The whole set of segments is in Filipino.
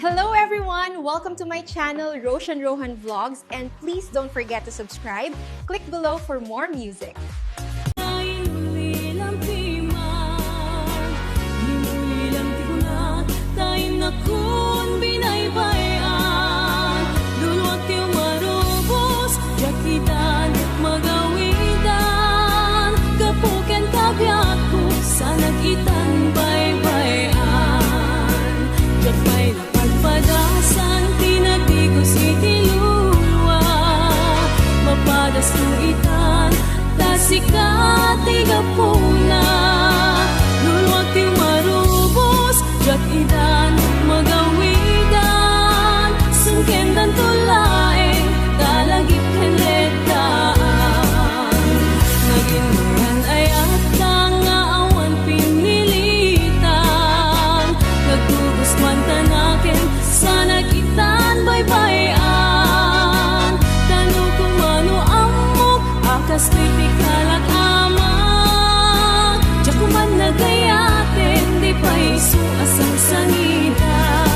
Hello everyone! Welcome to my channel, Roshan Rohan Vlogs, and please don't forget to subscribe. Click below for more music. Sikati gapuna luluwag ti marubos jak idan magawidan sungkendan tulaeng talagip kenletaan naging mayan ay atang nga awan pinilitan nagtubos man tanaken sa nagitan baybayan tanong kung ano amok akas kritikal nagayatin, di pa isu asang sangitan.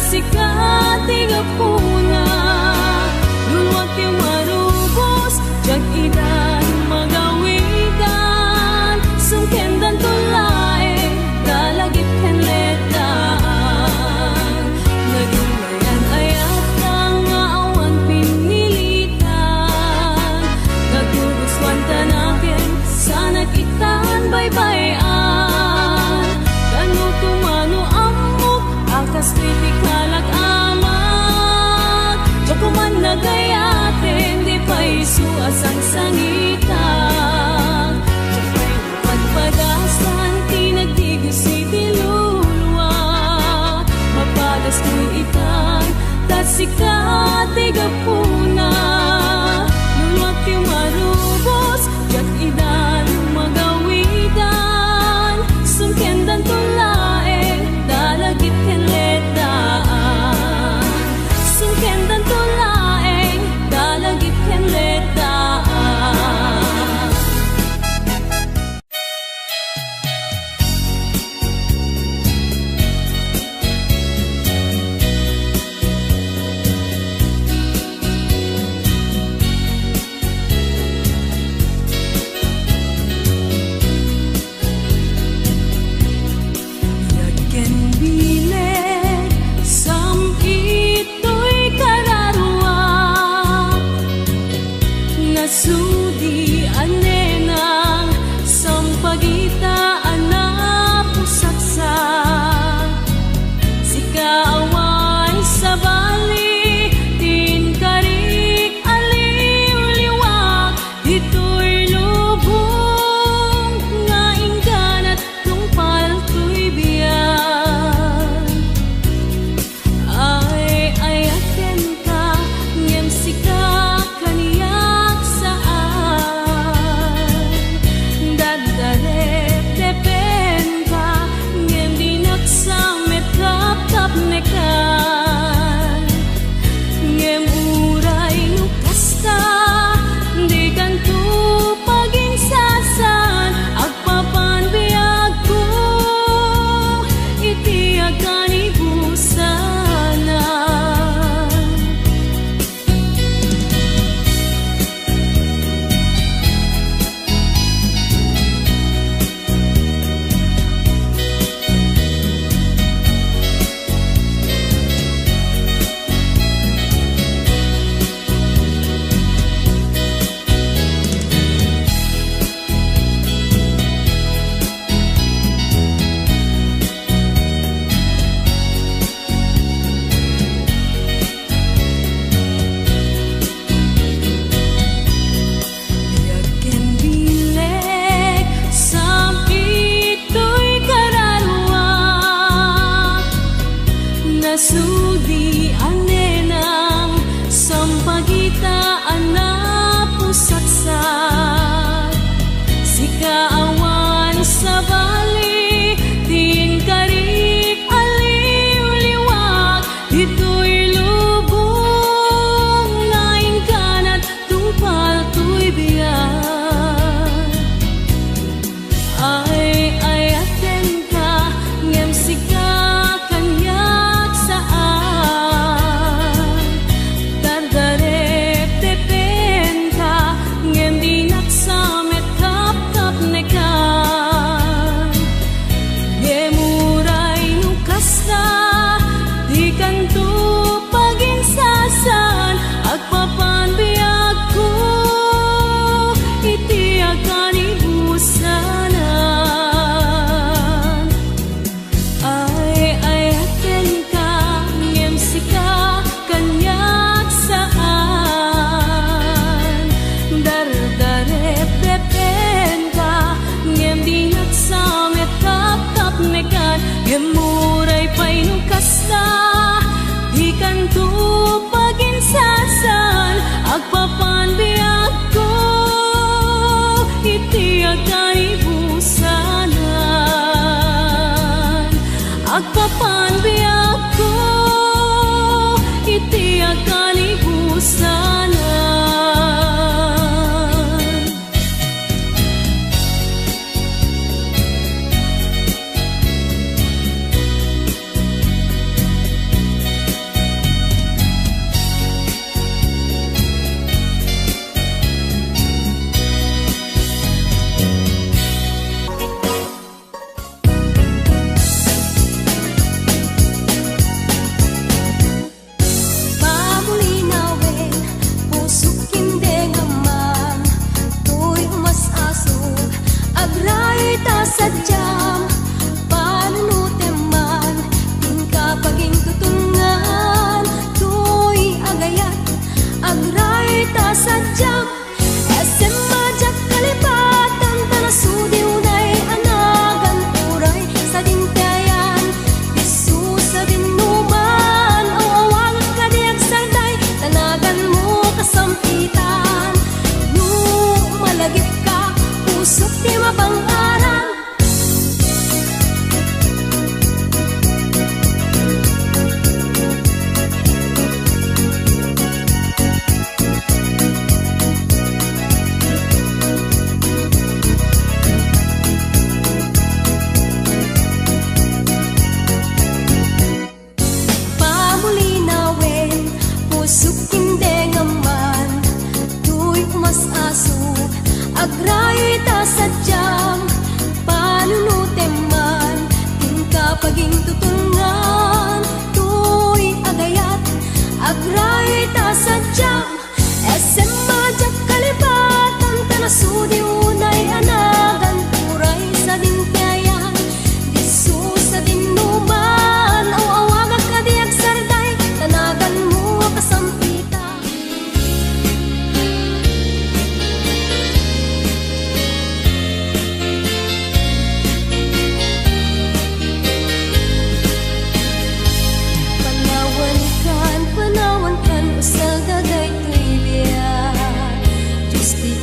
Sikati gapuna luluwag ti marubos jak idan magawidan sungkendan tulaeng dalagip kenletaan naging mayan ayat nga awan pinilitan naguguswan tanaken sa nagitan baybayan kanu tumano amok akas kritikal kuman nagayatin, di pa isu asang sangitan Japay napagpadasan, tinagdigos itilulwa mapadas kuitan, tasikati gapuna luluwag ti marubos, jak idan magawidan sungkendan tulaeng dalagit kenletan nasudi anenang sampagitaan na pusaksak si kaawan sa bali din karik aliw-liwag dito'y lubong lain kanat tungpal to'y biyak ay aten ka ngem sika kanyak saan dardarep tepen ka ngem dinak samet kap nekan gemuray nukasta di kanto paginsasan agpapan biag ko iti akan ibusanan ay aten ka ngem sika kanyak saan dardarep tepen ka ngem dinak samet kap nekan gemuray pay nukasta di kanto paginsasan agpapan biag ko iti akan ibusanan agpapan biag ko iti akan ibusanan. Pamulinawin, pusok hindi ngaman, tuy umas-asog, agray ta sadyang, panunuteman, din kapaging tutungan, tuy agayat, agray ta sadyang, SM majak kalipatan, tanasudi unay anagan, uray sa dintayan, isu sa dinuman, awawang kadiag sarday, tanagan mo kasampitan, no malagip ka, pusok di mabangaran. Pamulinawin, pusok hindi ngaman, tuy umas-asog, agray ta sadyang, panunuteman, din kapaging tutungan, tuy agayat, agray ta sadyang, SM majak kalipatan, tanasudi unay anagan, turay sa dintayan, disu sa dinuman, awawag kadiag sarday, tanagan mo kasampitan. Panawan kan, usal daday tuy biyak, Diyos di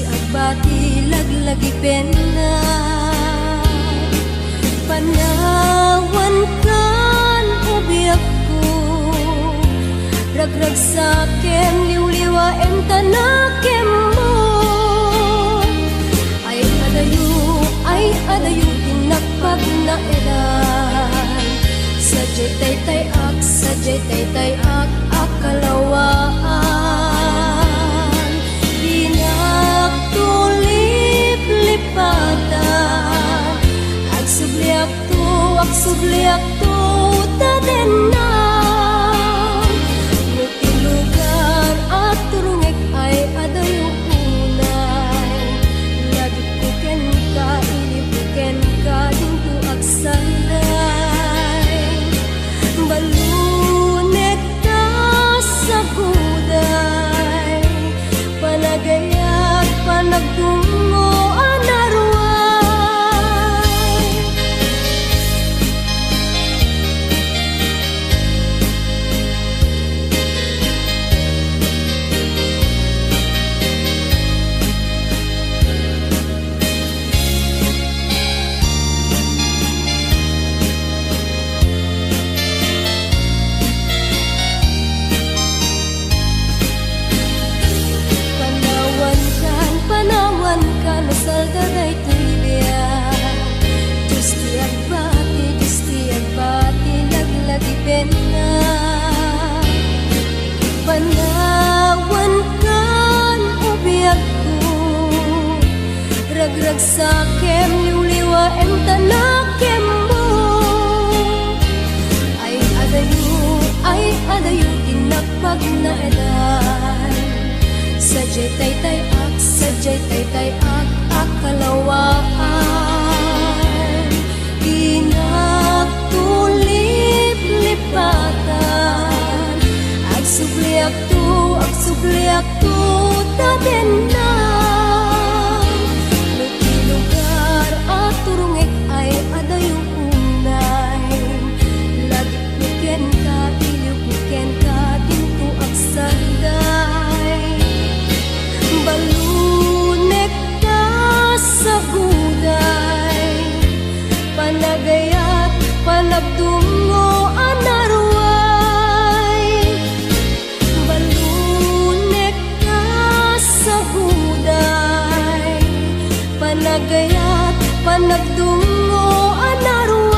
agbati, laglagi pena. Panawan kan, ubiyak ko, ragrag saken, liw-liwaen tanakem mo. Ay adayo, tinakpag na eran. Sadyay taytay ak, akalawaan. Dinak tulip-lipatan, agsubliak to, tadenan. Nutilugan at turungek ay adayo unay. Lagit puken ka, inipuken ka, dinto agsanday. Balunet ka sa guday, panagayat, panagtungo, anaruay. Murag sa kem liwliwa em tanakem mo. Ay adayo tinapag na eday. Sadyay tay ak akalawaan. Inagtulip-lipatan. Agsubli akto taden na. Lugar at turungek ay adayo unay. Lagi puken ka, iliw puken ka, dinto agsanday. Balunek ka sa guday. Panagayat, panagdungo, anarway. Balunek ka sa guday. Panagayat, panagdungo, anarway.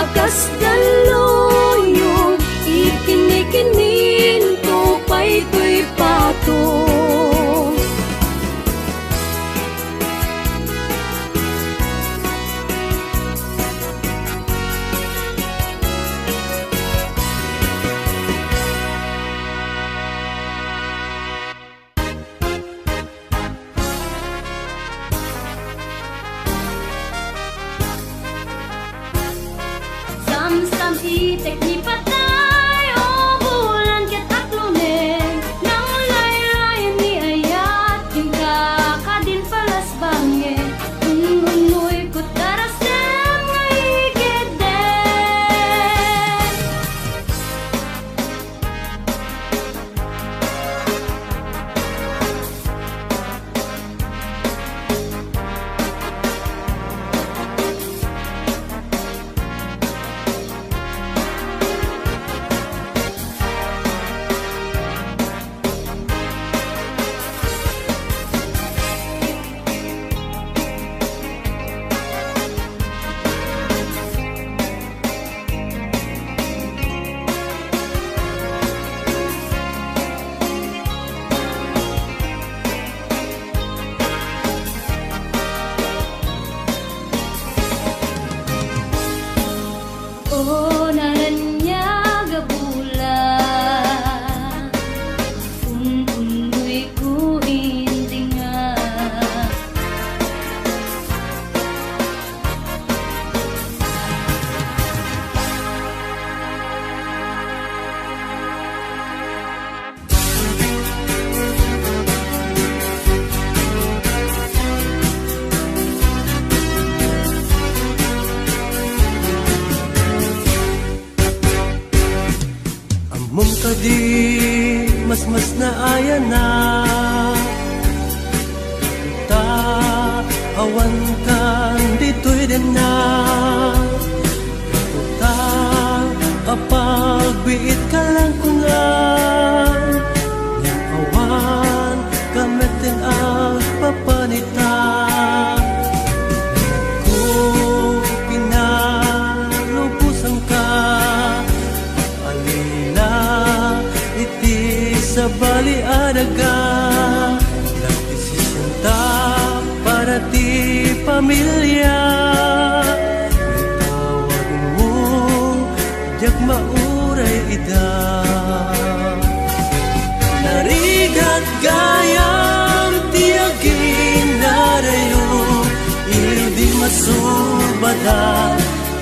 bakas daluyong ikinikinin ko pa'y to'y patong. Sam-sam itek ni patay o bulan ket aklunen nang layrayan ni ayat king kakadin palas bange unuy kut darasem ngaigeden. O naranyaga bulan unuy ko indingan. Amom ka di mas na aya na ta awan kan dito'y din na ta apagbiit ka lang kunan yang awan kamitin ang papanita ko pinalubusan ka alila iti sa baliadaga nagdesisyon ta para ti pamilya tawag mo diag mauray ida narigat gayam tiagin narayo hindi masubada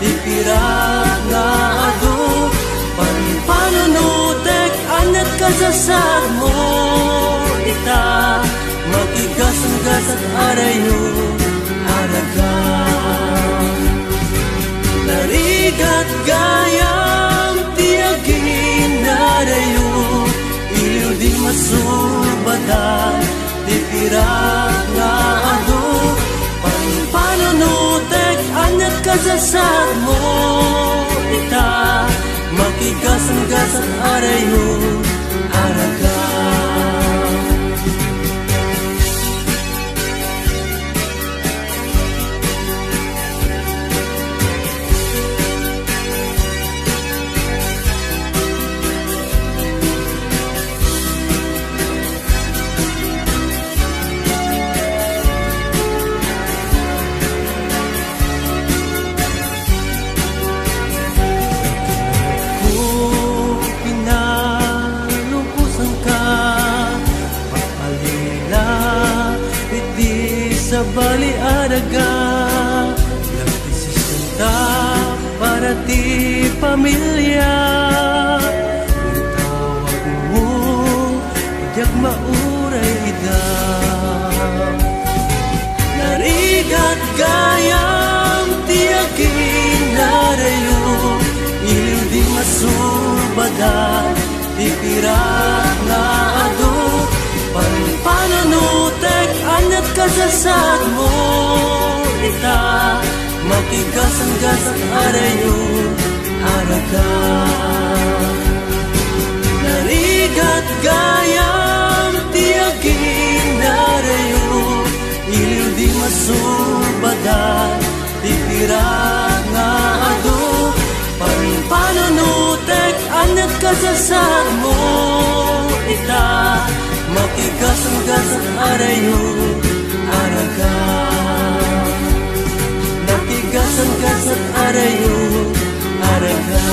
ti pirat nga ado panunutek anat kasasad mo ita makigasang-gas at arayo araga narigat gayam tiagin narayo iliw di masubada di pirat nga ado panunutek anat kasasad mo ita makigasang-gas at arayo araga sa baliadaga nagdesisyon ta para ti pamilya tawag mo diag mauray ida narigat gayam tiagin narayo iliw di masubada ti pirat nga ado panunutek anat kasasad mo ita makigasang-gas at arayo araga narigat gayam tiagin narayo iliw di masubada ti pirat nga ado At kasasad mo ita matigas ang gasat arayo araga matigas ang gasat arayo araga.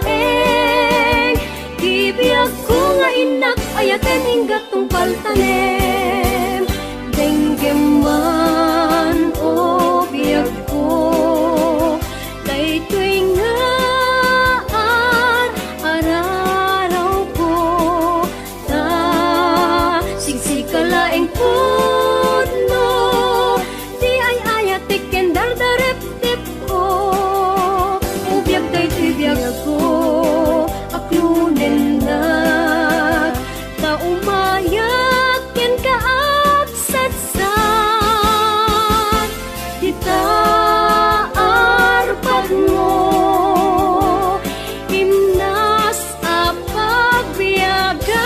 Kalaeng ibiyag ko nga inak ayaten hinggat tong paltanem denggeman o biyag ko daytoy nga araraw ko ta sigsikalaeng pudno di ay ayatik kendar darep-dep ko ubiyag daytoy biyag ko aklunen na ta umayak ken kaagsadsad kita arpag mo himnas a pagbiyagat.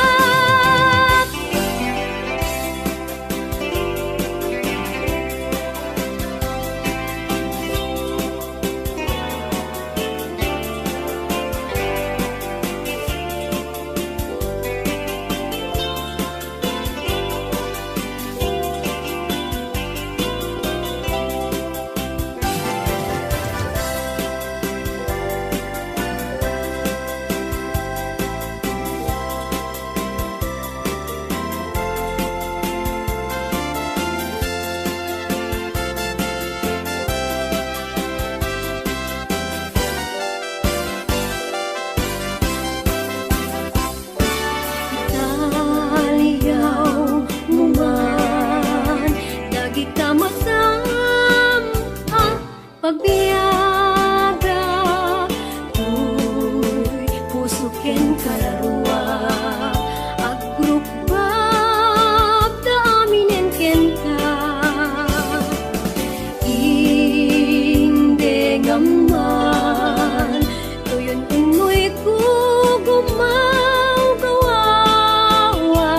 Pagbiyaga tuy puso ken kalarua agrupbab da aminen ken ka inde ngaman tuyon unoy ko gumaw gawawa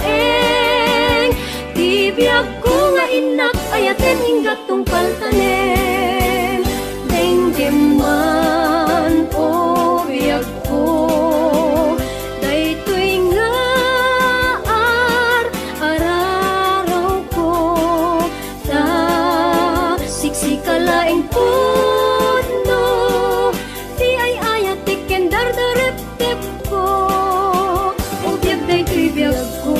kasikalaeng tibiyag ko inak ayaten hinggat tong paltanem denggeman o biyag ko daytoy nga araraw ko ta siksikalaeng pudno di ay ayatik ken dardarep-dep ko ubiyag daytoy biyag ko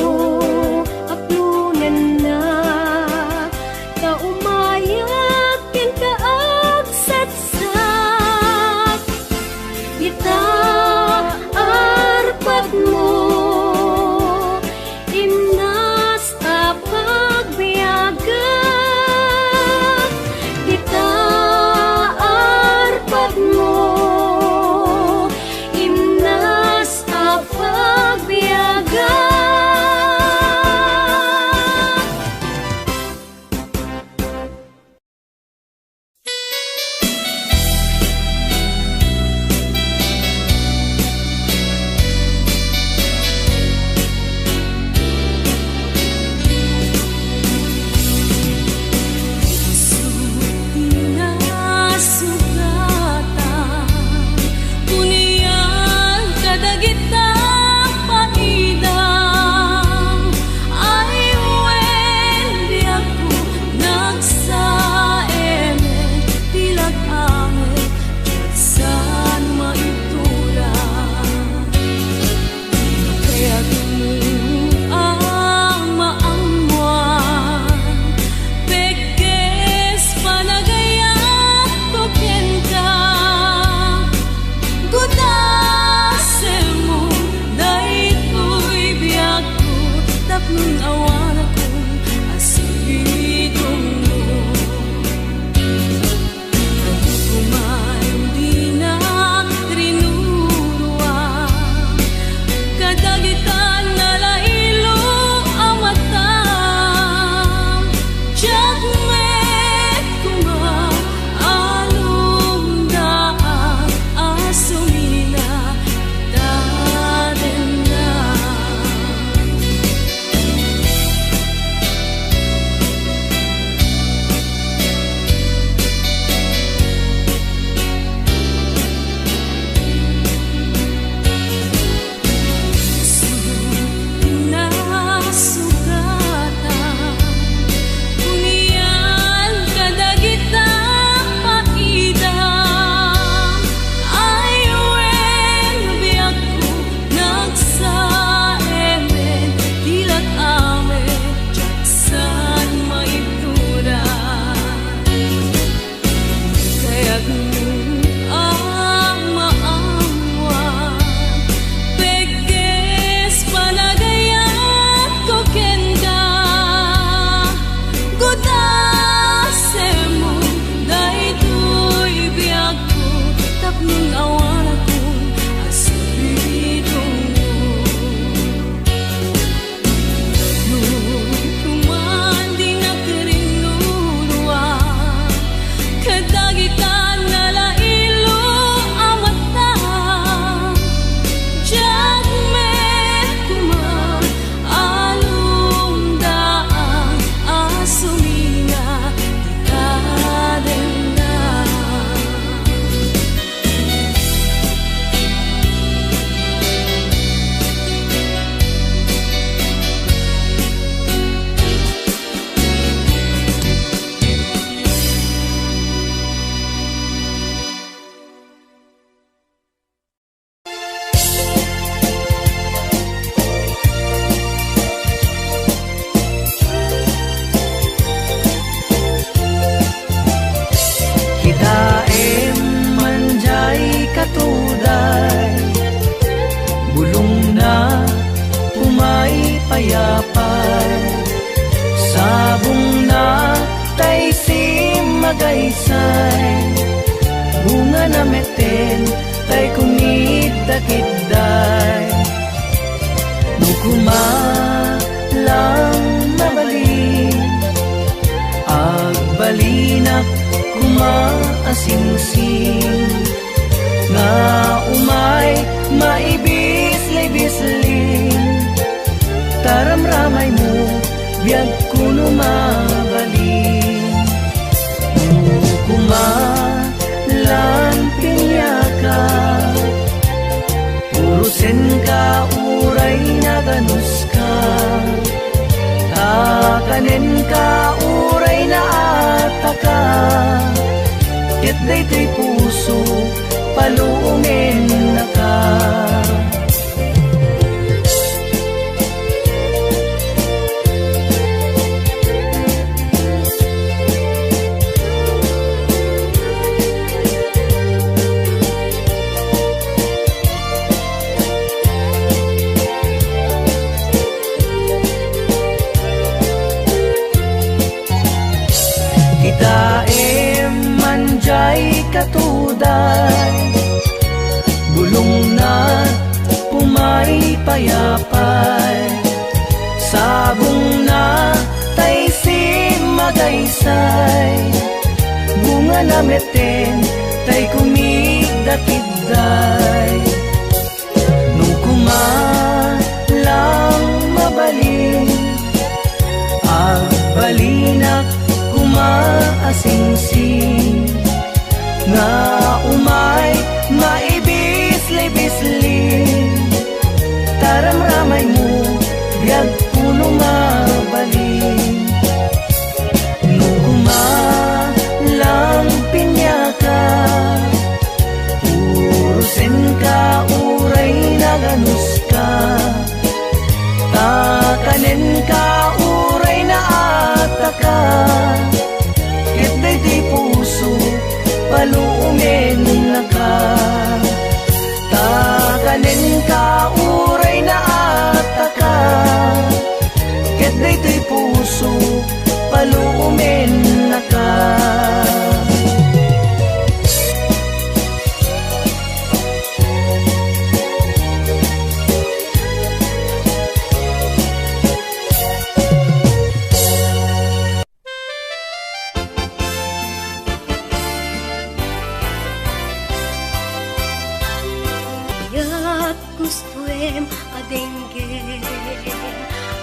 aklunen na umayak ken ka magaysay bunga na meten tay kumit dakitday nukuma lang mabalin agbalinak kumaasingsing nga umay maibis-libisling taramramay mo biyag kuno mabalin kumalan pinyaka urusin ka uray na ganus ka takanin ka uray na ataka ket daytoy puso paluungin na ka katuday bulong na pumaypayapay sabong na tay si magaysay bunga na meten tay kumigdakidday nung kumalang mabalin agbalinak kumaasingsing nga umay maibis-libisling taramramay mo biyag puno mabalin nung kumalang pinyaka urusin ka uray na ganus ka takanin ka uray na ataka ket daytoy puso paluungin na ka takanin ka uray na ataka ket daytoy puso paluungin na ka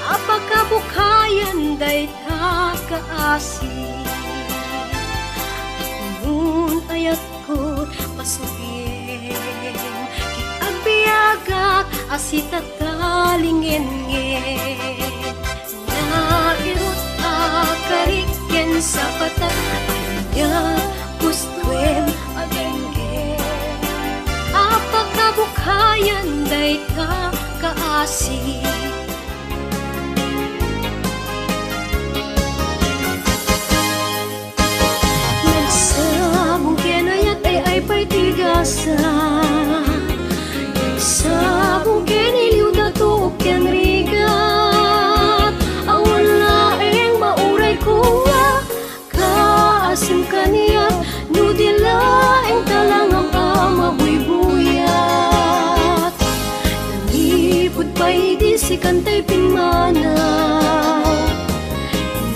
apakabukayan dayta kaasi nun ayat ko pasugin kiagbiagak asitatalingen nairot akariken sa patat anya gustuem adengge apakabukayan dayta kaasi tigasa sabong keniliw dato ken rigat awon laeng mauray kuwa kaasim kaniyat nudilaeng talangang amabuyat nalipod pa'y di si kantay pinmanaw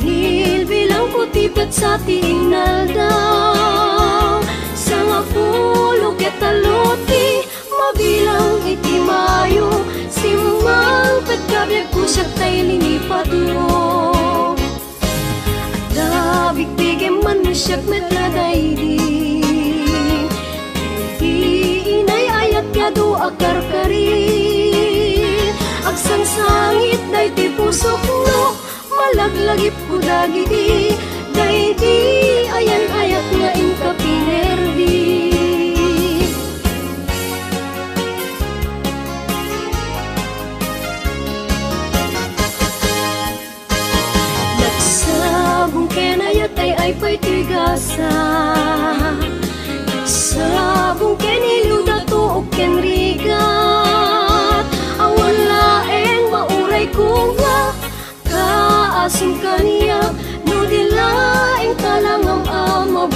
nilbilang putipat sa tingal daw sang pulo ketaluti mabilang iti mayo simang pagkabiag ko siya tay linipat mo at nabigtigim man mo siya metladaydi di inay ayat kado akarkari agsan sangit day ti pusok no malaglagip ko dagiti day di ayan ayat nga inkapinerdi nagsabong kenayat ay pa'y tigasa nagsabong kenilu dato o kenrigat awon laeng mauray kuwa kaasim kaniya nudilaeng talangang amab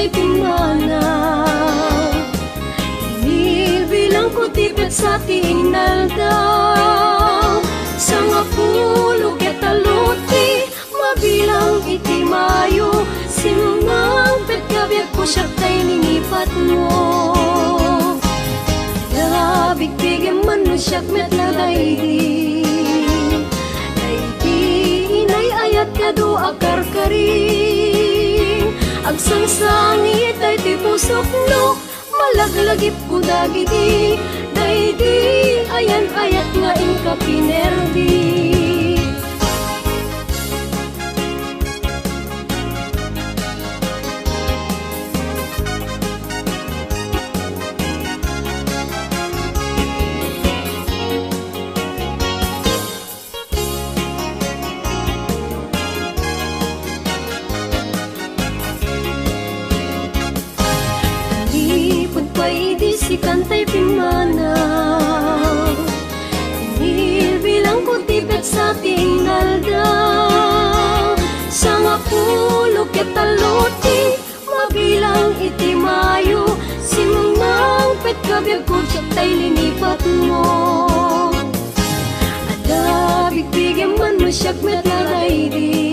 tay pimana bilang kutipet sa tinaldaw sa nga pulo ketaluti mabilang iti mayo simang petkabyag ko siya tay ninipat mo bigyan man no siyak met na daydi inay ayat kado akarkaring agsangsangit ay ti pusok no malaglagip ko dagiti daydi ayan ayat nga inka pinerdi si kantay pimana bilang kutipet sa tinaldaw sa nga pulo ketaluti mabilang iti mayo simang petkabyag ko siya tay linipat mo ada bigbigyan man mo siyak met na daydi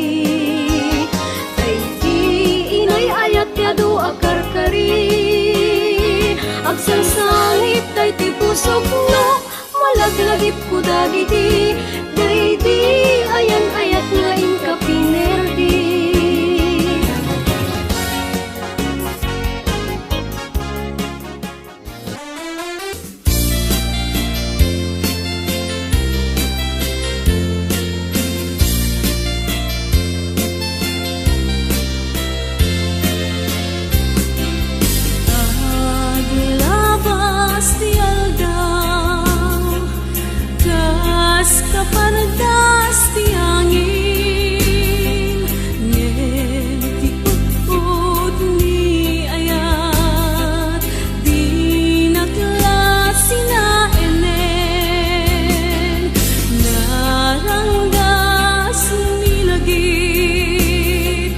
inay ayat kado akarkari agsangsangit tay ti pusok no malaglagip ko dagiti daydi ayan ayat nga inka pinerdi Kapardas ti angin ngem ti puput ni ayat di naklas sinaenen naranggas nilagit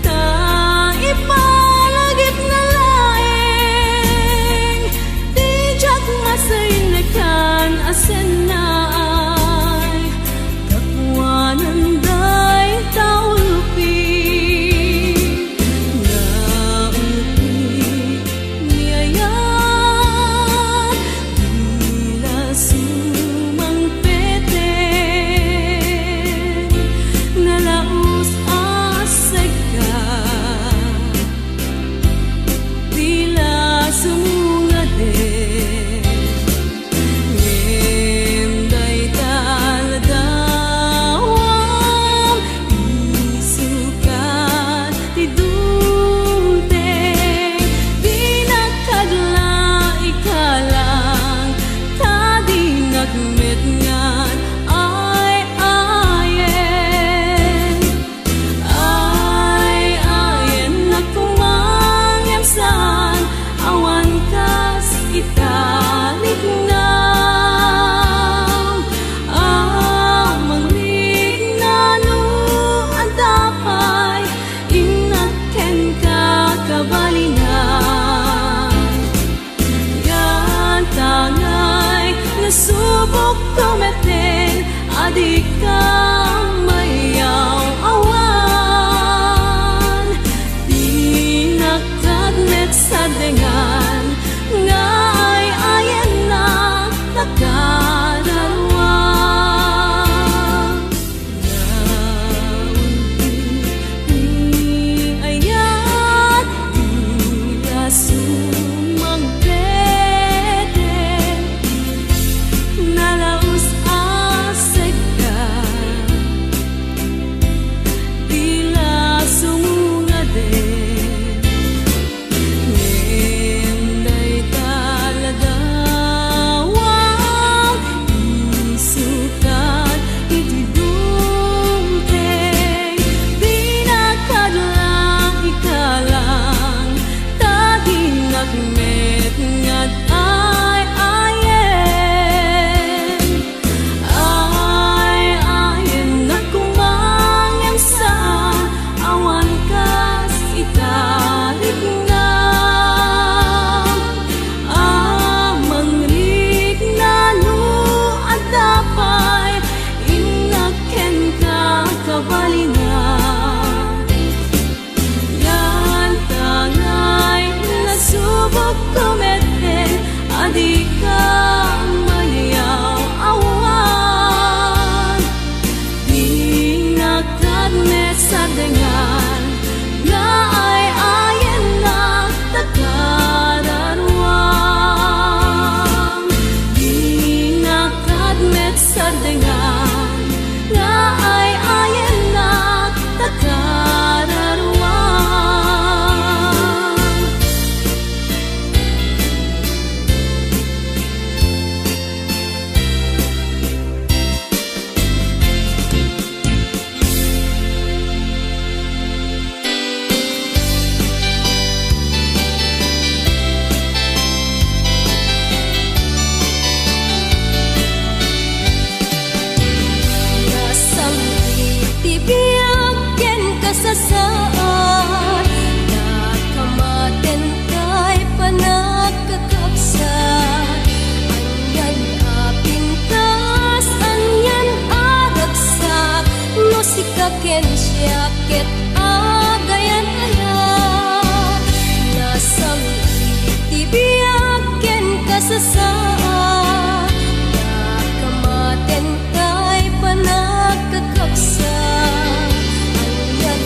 ta ipalagit na laeng di jak masaynekan asen na nanday taulupi naupi niayat bila sumang peten nalaus asega bila sumungade subok tumeten adik kang mayaw awan di nakadnet sa dengan ngay ayan na nakadalwan naunti ni ayat di lasumang nalaus asega siya ket agayan ayat nasang itibiyak ken kasasaan nakamaten kay panagkakapsa anyan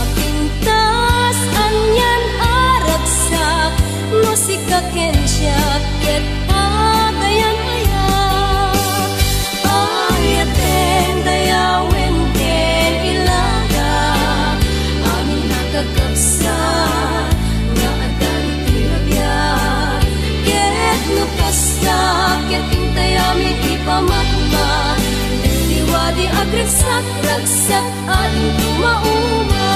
apintas anyan aragsak no sikaken siya ket agayan ayat ayaten dayawen ken ilaga amin nakakapsa nga adan tirabya ket no kasta ket intay amin ipamatma liwadi agragsak ragsak ating tumauma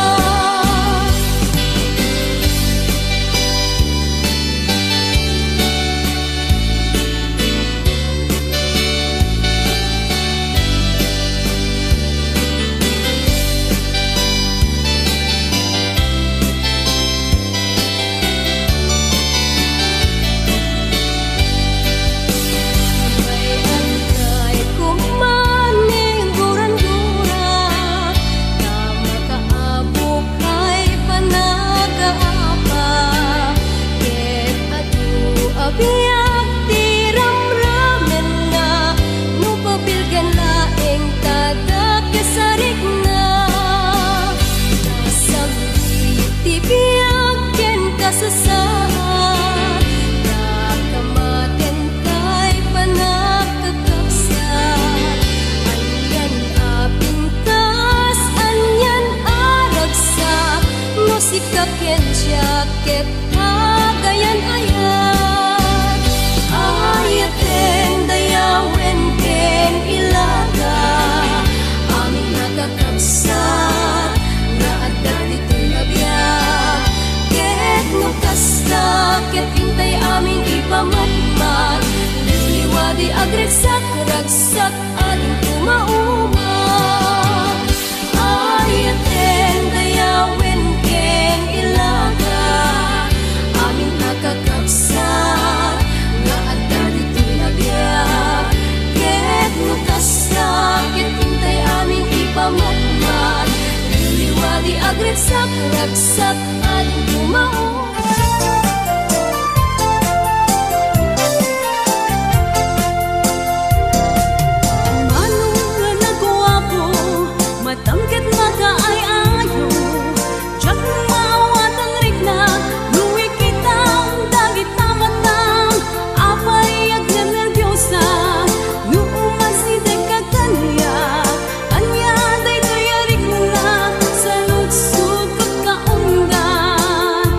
biyak tiram-ramen na nupabilgan laeng tadak kasarik na nasang itibiyak ken kasasaan nakamaten kay panagkakapsat anyan apintas anyan aragsak no sikaken siya ket agayan ayat ayaten dayawen ken ilaga amin nakakapsat nga addan ditoy nabiyag ket no kasta ket intay aming ipamatmat liwadi agragsak ragsak ating tumauma ayaten dayawen ken ilaga amin nakakapsat nga addan ditoy nabiyag ket no kasta ket intay aming ipamatmat liwadi agragsak ragsak ating tumauma matamket makaay-ayo jak mawatang rikna luwi kitang dagit tamatang apay agnan nervyosa nuuman si dekakanya anya day toyarik na sa lugsug kakaundan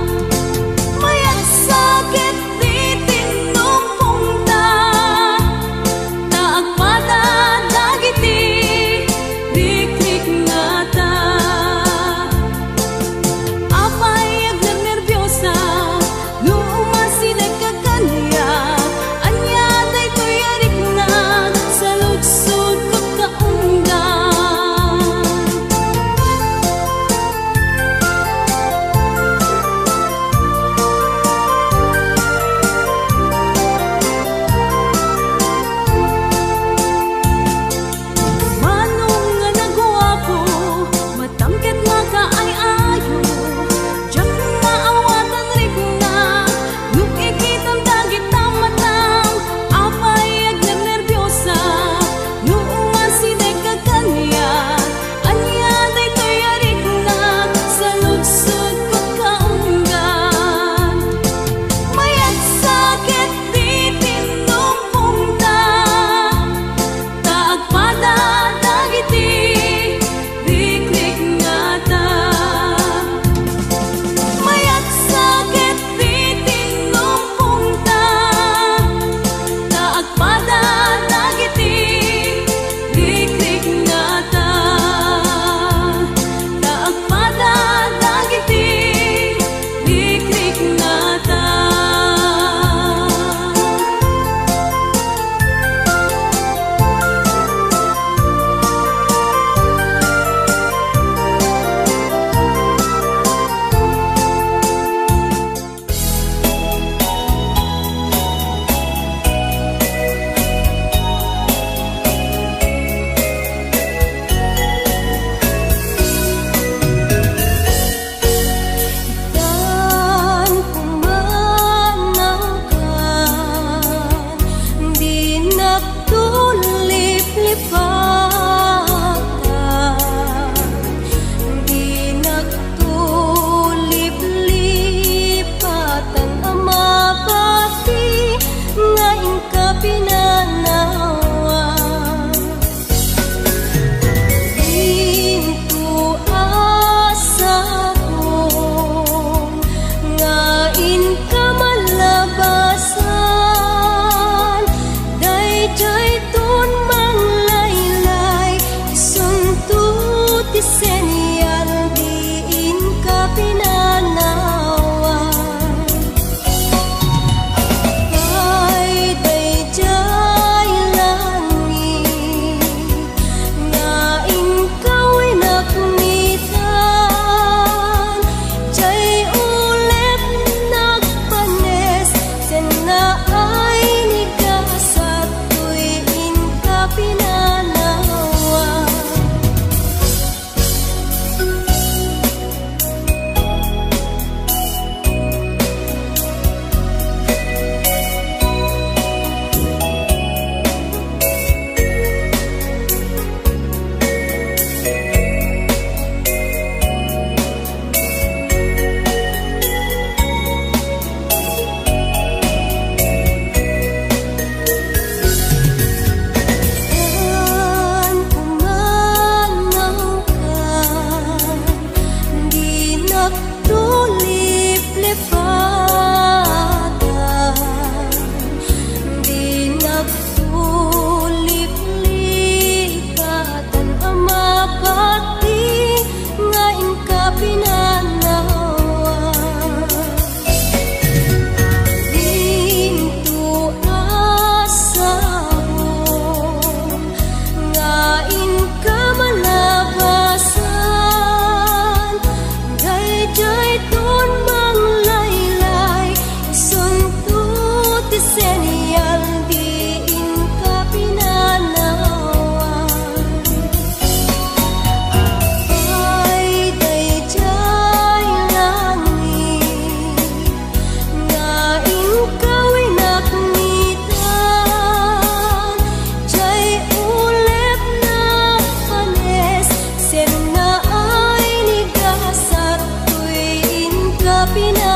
Pina